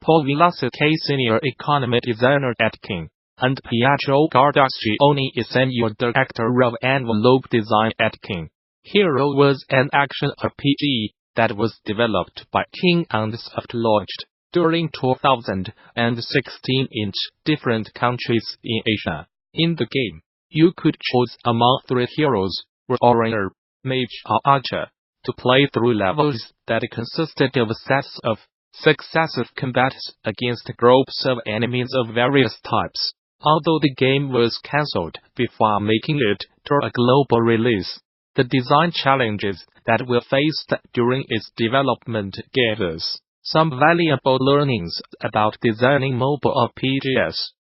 Pol Vilaseca, senior economy designer at King, and Pietro Guardascione, senior director of envelope design at King. Hero was an action RPG that was developed by King and soft-launched during 2016 in different countries in Asia. In the game, you could choose among three heroes, warrior, mage or archer, to play through levels that consisted of sets of successive combats against groups of enemies of various types. Although the game was cancelled before making it to a global release, the design challenges that were faced during its development gave us some valuable learnings about designing mobile RPGs.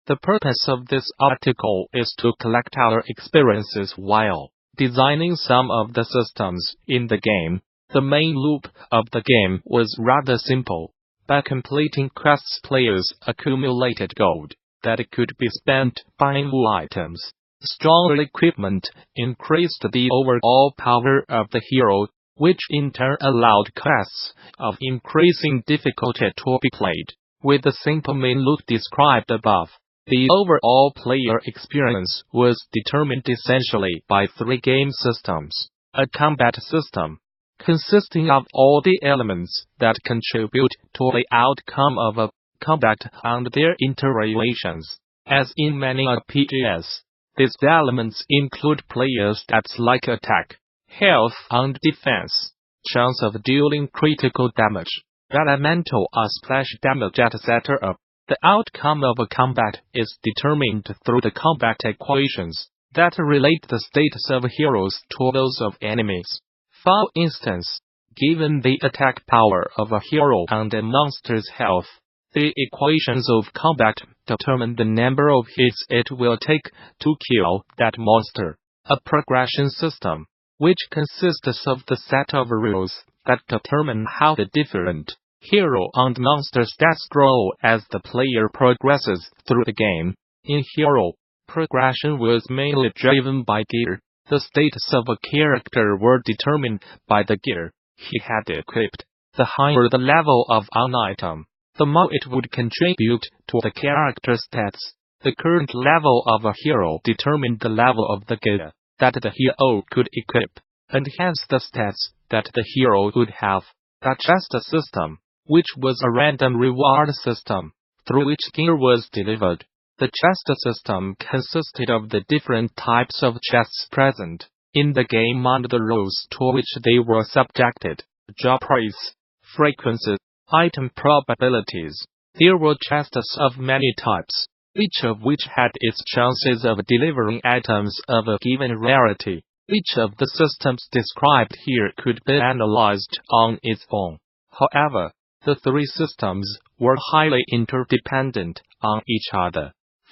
The purpose of this article is to collect our experiences while designing some of the systems in the game. The main loop of the game was rather simple. By completing quests, players accumulated gold that could be spent buying new items. Stronger equipment increased the overall power of the hero, which in turn allowed quests of increasing difficulty to be played. With the simple main loop described above, the overall player experience was determined essentially by three game systems. A combat system, consisting of all the elements that contribute to the outcome of a combat and their interrelations. As in many RPGs, these elements include player stats like attack, health and defense, chance of dealing critical damage, elemental or splash damage, etc. The outcome of a combat is determined through the combat equations that relate the status of heroes to those of enemies. For instance, given the attack power of a hero and a monster's health, the equations of combat determine the number of hits it will take to kill that monster. A progression system, which consists of the set of rules that determine how the different hero and monster stats grow as the player progresses through the game. In hero, progression was mainly driven by gear. The status of a character were determined by the gear he had equipped. The higher the level of an item, the more it would contribute to the character stats. The current level of a hero determined the level of the gear that the hero could equip, and hence the stats that the hero would have. The chest system, which was a random reward system, through which gear was delivered. The chest system consisted of the different types of chests present in the game and the rules to which they were subjected: job price, frequency, item probabilities. There were chests of many types, each of which had its chances of delivering items of a given rarity. Each of the systems described here could be analyzed on its own. However, the three systems were highly interdependent on each other.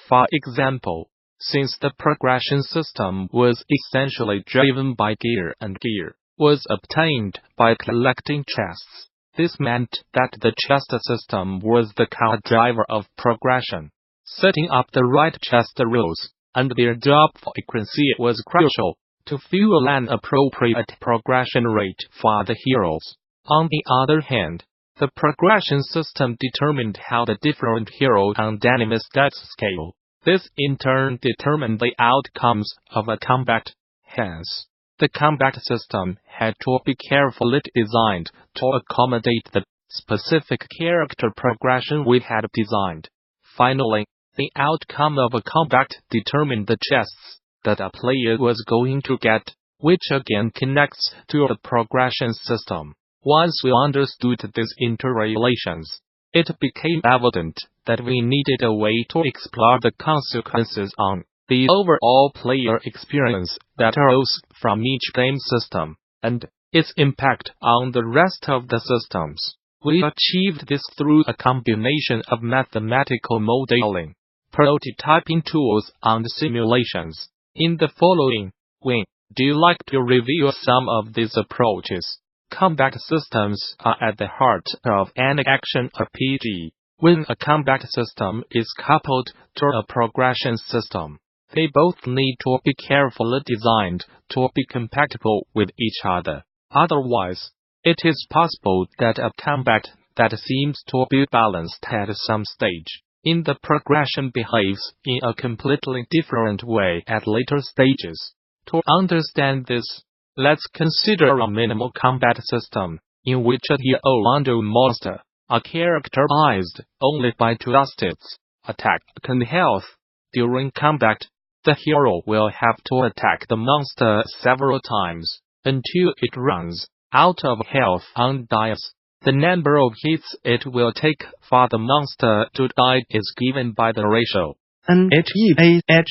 For example, since the progression system was essentially driven by gear and gear was obtained by collecting chests, this meant that the chest system was the core driver of progression. Setting up the right chest rules and their job frequency was crucial to fuel an appropriate progression rate for the heroes. On the other hand, the progression system determined how the different hero and enemy stats scale. This in turn determined the outcomes of a combat. Hence, the combat system had to be carefully designed to accommodate the specific character progression we had designed. Finally, the outcome of a combat determined the chests that a player was going to get, which again connects to the progression system. Once we understood these interrelations, it became evident that we needed a way to explore the consequences on the overall player experience that arose from each game system, and its impact on the rest of the systems. We achieved this through a combination of mathematical modeling, prototyping tools, and simulations. In the following, would you like to review some of these approaches? Combat systems are at the heart of an action RPG. When a combat system is coupled to a progression system, they both need to be carefully designed to be compatible with each other. Otherwise, it is possible that a combat that seems to be balanced at some stage in the progression behaves in a completely different way at later stages. To understand this, let's consider a minimal combat system, in which a hero and a monster are characterized only by 2 states, attack and health. During combat, the hero will have to attack the monster several times, until it runs out of health and dies. The number of hits it will take for the monster to die is given by the ratio NHEAH,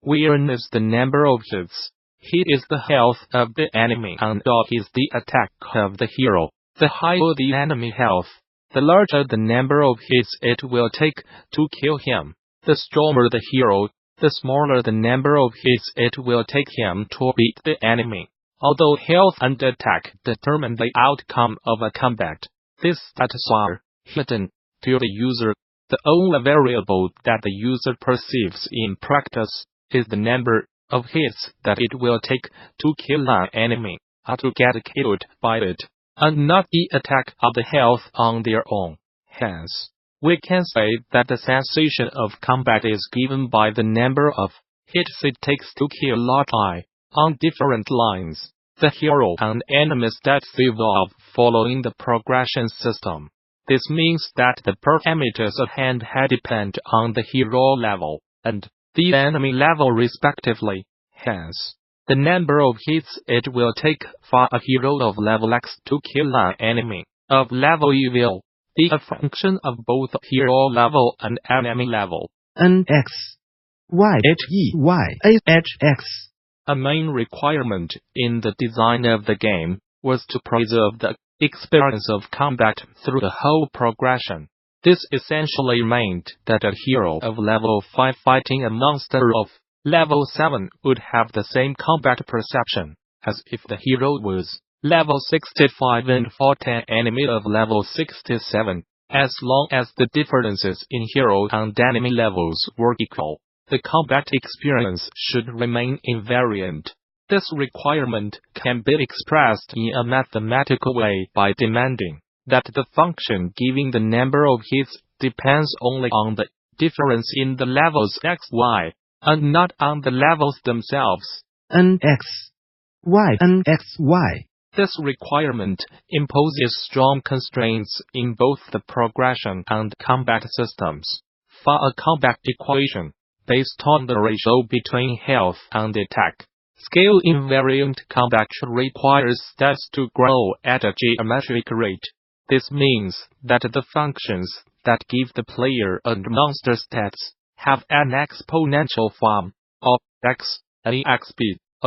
where is the number of hits, hit is the health of the enemy, and dot is the attack of the hero. The higher the enemy health, the larger the number of hits it will take to kill him. The stronger the hero, the smaller the number of hits it will take him to beat the enemy. Although health and attack determine the outcome of a combat, these stats are hidden to the user. The only variable that the user perceives in practice is the number of hits that it will take to kill an enemy, or to get killed by it, and not the attack or the health on their own. Hence, we can say that the sensation of combat is given by the number of hits it takes to kill I. On different lines, the hero and enemy stats evolve following the progression system. This means that the parameters at hand depend on the hero level and the enemy level respectively. Hence, the number of hits it will take for a hero of level X to kill an enemy of level Y will be a function of both hero level and enemy level. NX YHEYAHX. A main requirement in the design of the game was to preserve the experience of combat through the whole progression. This essentially meant that a hero of level 5 fighting a monster of level 7 would have the same combat perception as if the hero was level 65 and fought an enemy of level 67, as long as the differences in hero and enemy levels were equal. The combat experience should remain invariant. This requirement can be expressed in a mathematical way by demanding that the function giving the number of hits depends only on the difference in the levels x, y, and not on the levels themselves. NX Y NX Y. This requirement imposes strong constraints in both the progression and combat systems. For a combat equation based on the ratio between health and attack, scale invariant combat requires stats to grow at a geometric rate. This means that the functions that give the player and monster stats have an exponential form of x, exp,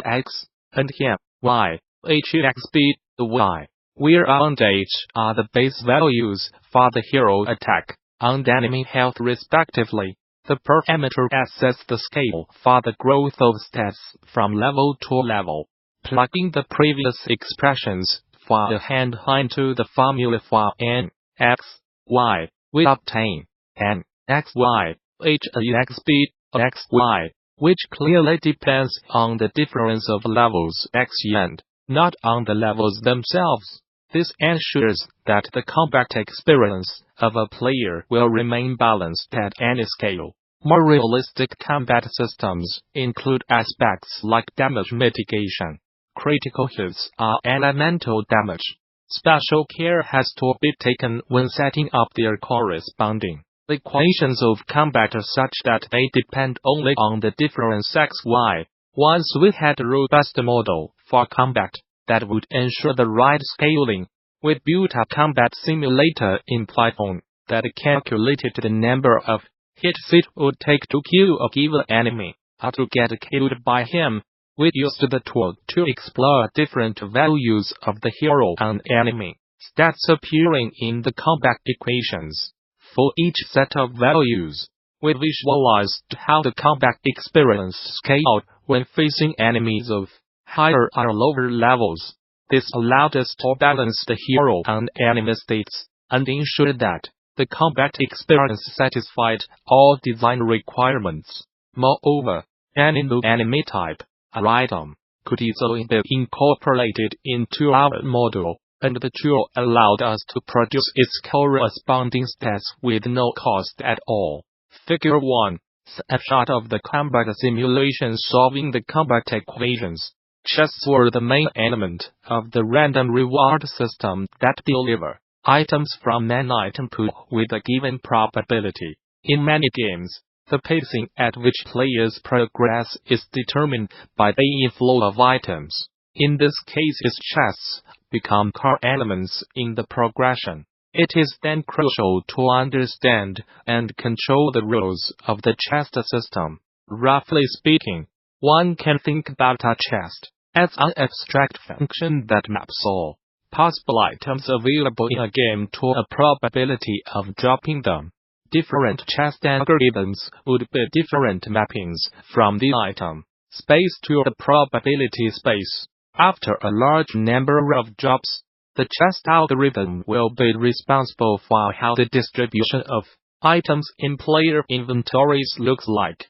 x, and here, y, exp, y, where a and h are the base values for the hero attack and enemy health respectively. The parameter sets the scale for the growth of stats from level to level. Plugging the previous expressions for the hand into the formula for n, x, y, we obtain n, x, y, h, exp, x, y, which clearly depends on the difference of levels x and not on the levels themselves. This ensures that the combat experience of a player will remain balanced at any scale. More realistic combat systems include aspects like damage mitigation, critical hits, or elemental damage. Special care has to be taken when setting up their corresponding equations of combat are such that they depend only on the difference x-y. Once we had a robust model for combat that would ensure the right scaling, we built a combat simulator in Python that calculated the number of hits it would take to kill a given enemy, or to get killed by him. We used the tool to explore different values of the hero and enemy stats appearing in the combat equations. For each set of values, we visualized how the combat experience scaled when facing enemies of higher or lower levels. This allowed us to balance the hero and enemy states, and ensure that the combat experience satisfied all design requirements. Moreover, any new enemy type or item could easily be incorporated into our model. and the tool allowed us to produce its corresponding stats with no cost at all. Figure 1. Snapshot of the combat simulation solving the combat equations. Chests were the main element of the random reward system that deliver items from an item pool with a given probability. In many games, the pacing at which players progress is determined by the inflow of items. In this case, its chests become core elements in the progression. It is then crucial to understand and control the rules of the chest system. Roughly speaking, one can think about a chest as an abstract function that maps all possible items available in a game to a probability of dropping them. Different chest algorithms would be different mappings from the item space to the probability space. After a large number of drops, the chest algorithm will be responsible for how the distribution of items in player inventories looks like.